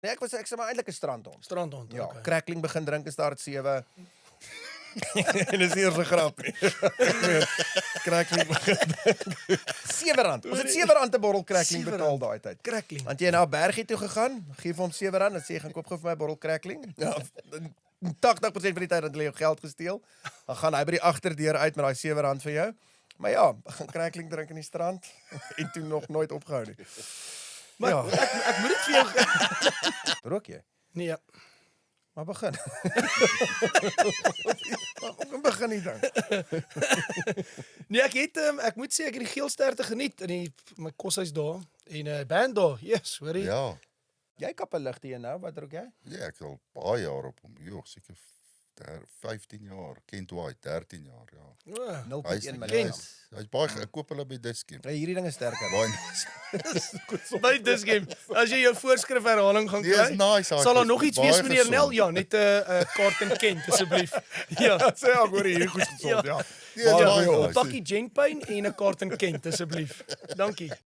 Nee, ek sê maar eintlik 'n strandhond. Strandhond, Ja, okay. crackling begin drink is daar at 7. En dis nie eers 'n grap nie. Crackling begin drink. R7. Ons het R7 'n bottel crackling R7. betaal daai tyd. Crackling. Want jy na 'n bergie toe gegaan, gee vir hom R7, dan sê jy gaan koop gou vir my 'n bottel crackling. Ja, 80% van die tyd dat hulle jou geld gesteel. Dan gaan hy by die agterdeur uit met daai R7 vir jou. Maar ja, gaan crackling drink in die strand en toe nog nooit opgehou nie. Maar Ja. ek moet dit vir jou Rook jy? Nee, Maar begin. Kom begin nie dan. nee, ek moet sê ek het die geelsterte geniet in my koshuis daar en band daar. Yes, hoorie. Ja, Jy kap 'n ligte een nou, wat rook jy? ja, ek al baie jaar op hom. Jo, seker 15 jaar. Kent White, 13 jaar, ja. Ja. 0.1 Hy's milligram. hy's baie ek koop hulle by Dischem. Ja, hierdie ding is sterker. Baie nice. By dis game. As jy jou voorskrif herhaling gaan Nee, kry. is nice. Sal daar nog iets baie wees meneer Nel? gesond. Ja, net 'n kaart en Kent asseblief. Ja. Sê ek hoor hierdie goed gesond, ja. Nee, is baie Ja, 'n nice. pakkie Jenkpyn en 'n kaart en Kent asseblief. Dankie.